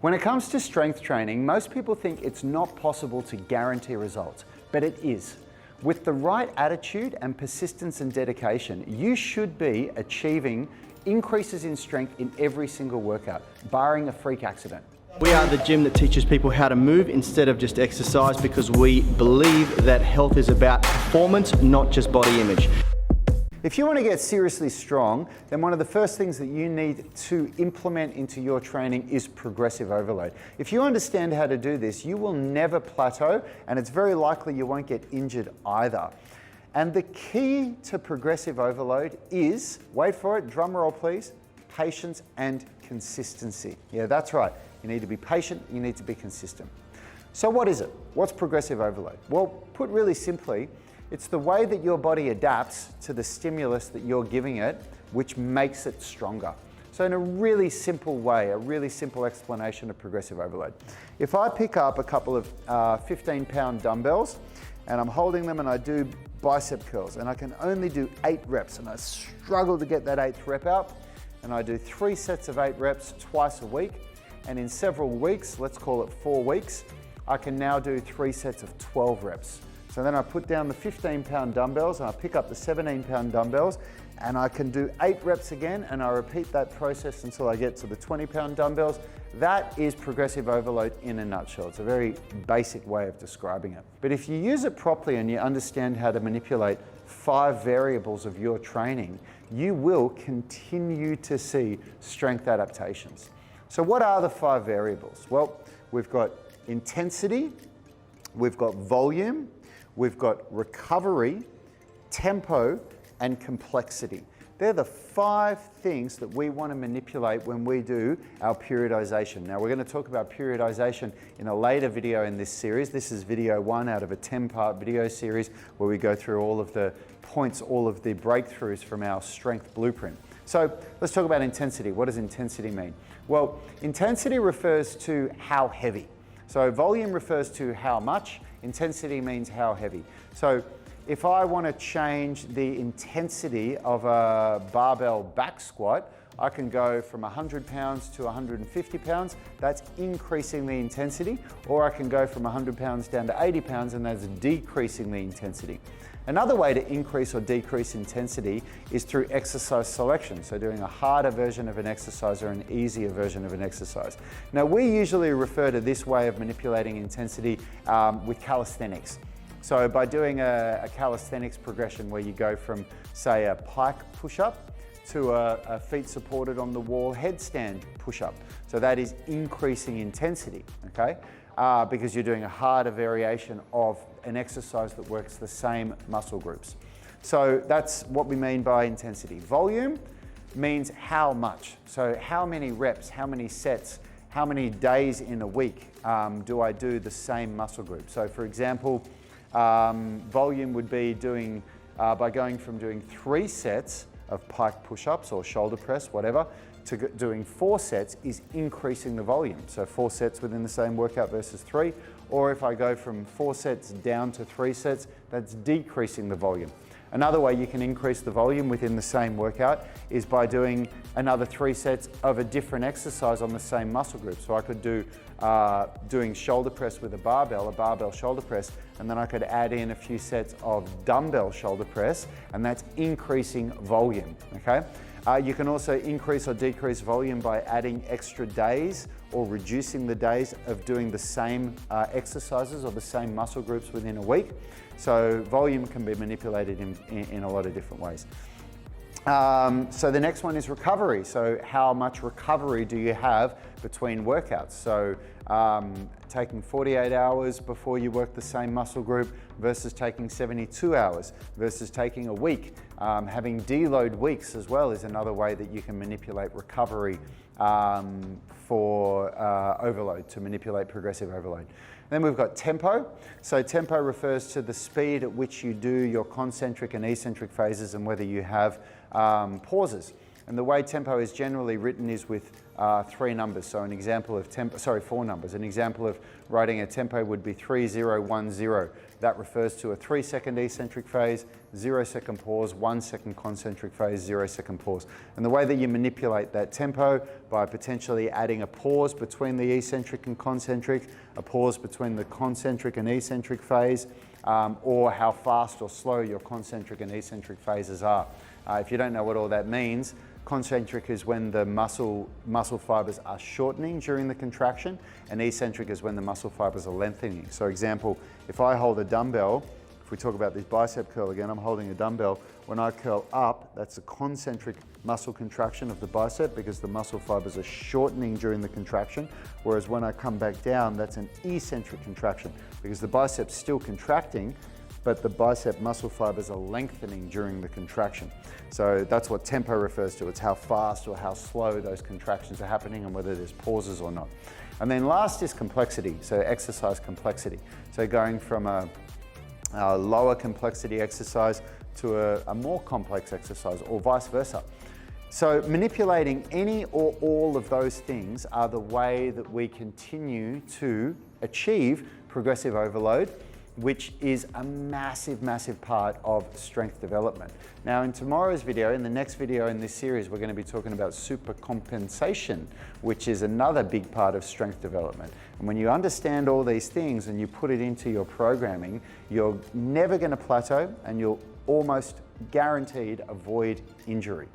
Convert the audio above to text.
When it comes to strength training, most people think it's not possible to guarantee results, but it is. With the right attitude and persistence and dedication, you should be achieving increases in strength in every single workout, barring a freak accident. We are the gym that teaches people how to move instead of just exercise, because we believe that health is about performance, not just body image. If you want to get seriously strong, then one of the first things that you need to implement into your training is progressive overload. If you understand how to do this, you will never plateau, and it's very likely you won't get injured either. And the key to progressive overload is, wait for it, drum roll please, patience and consistency. Yeah, that's right. You need to be patient, you need to be consistent. So what is it? What's progressive overload? Well, put really simply, it's the way that your body adapts to the stimulus that you're giving it, which makes it stronger. So in a really simple way, a really simple explanation of progressive overload. If I pick up a couple of 15-pound dumbbells and I'm holding them and I do bicep curls and I can only do 8 reps and I struggle to get that 8th rep out, and I do 3 sets of 8 reps twice a week, and in several weeks, let's call it 4 weeks, I can now do 3 sets of 12 reps. So then I put down the 15-pound dumbbells and I pick up the 17-pound dumbbells and I can do 8 reps again, and I repeat that process until I get to the 20-pound dumbbells. That is progressive overload in a nutshell. It's a very basic way of describing it. But if you use it properly and you understand how to manipulate 5 variables of your training, you will continue to see strength adaptations. So what are the 5 variables? Well, we've got intensity, we've got volume, we've got recovery, tempo, and complexity. They're the 5 things that we want to manipulate when we do our periodization. Now, we're going to talk about periodization in a later video in this series. This is video 1 out of a 10-part video series where we go through all of the points, all of the breakthroughs from our strength blueprint. So let's talk about intensity. What does intensity mean? Well, intensity refers to how heavy. So volume refers to how much, intensity means how heavy. So if I want to change the intensity of a barbell back squat, I can go from 100 pounds to 150 pounds, that's increasing the intensity, or I can go from 100 pounds down to 80 pounds and that's decreasing the intensity. Another way to increase or decrease intensity is through exercise selection, so doing a harder version of an exercise or an easier version of an exercise. Now, we usually refer to this way of manipulating intensity with calisthenics. So by doing a calisthenics progression where you go from, say, a pike push-up to a feet supported on the wall headstand push-up. So that is increasing intensity, okay? Because you're doing a harder variation of an exercise that works the same muscle groups. So that's what we mean by intensity. Volume means how much. So how many reps, how many sets, how many days in a week do I do the same muscle group? So for example, volume would be doing, by going from doing 3 sets of pike push-ups or shoulder press, whatever, to doing 4 sets is increasing the volume. So 4 sets within the same workout versus 3, or if I go from 4 sets down to 3 sets, that's decreasing the volume. Another way you can increase the volume within the same workout is by doing another 3 sets of a different exercise on the same muscle group. So I could do doing shoulder press with a barbell shoulder press, and then I could add in a few sets of dumbbell shoulder press, and that's increasing volume, okay? You can also increase or decrease volume by adding extra days or reducing the days of doing the same exercises or the same muscle groups within a week. So volume can be manipulated in a lot of different ways. So the next one is recovery. So how much recovery do you have between workouts? So taking 48 hours before you work the same muscle group versus taking 72 hours versus taking a week. Having deload weeks as well is another way that you can manipulate recovery for overload, to manipulate progressive overload. Then we've got tempo. So tempo refers to the speed at which you do your concentric and eccentric phases and whether you have pauses. And the way tempo is generally written is with 3 numbers. So an example of tempo, 4 numbers. An example of writing a tempo would be 3010. That refers to a 3-second eccentric phase, 0-second pause, 1-second concentric phase, 0-second pause. And the way that you manipulate that tempo by potentially adding a pause between the eccentric and concentric, a pause between the concentric and eccentric phase, or how fast or slow your concentric and eccentric phases are. If you don't know what all that means, concentric is when the muscle fibers are shortening during the contraction, and eccentric is when the muscle fibers are lengthening. So example, if I hold a dumbbell, if we talk about this bicep curl again, I'm holding a dumbbell. When I curl up, that's a concentric muscle contraction of the bicep because the muscle fibers are shortening during the contraction, whereas when I come back down, that's an eccentric contraction because the bicep's still contracting, but the bicep muscle fibers are lengthening during the contraction. So that's what tempo refers to. It's how fast or how slow those contractions are happening and whether there's pauses or not. And then last is complexity, so exercise complexity. So going from a lower complexity exercise to a more complex exercise or vice versa. So manipulating any or all of those things are the way that we continue to achieve progressive overload, which is a massive, massive part of strength development. Now in tomorrow's video, in the next video in this series, we're going to be talking about supercompensation, which is another big part of strength development. And when you understand all these things and you put it into your programming, you're never going to plateau and you'll almost guaranteed avoid injury.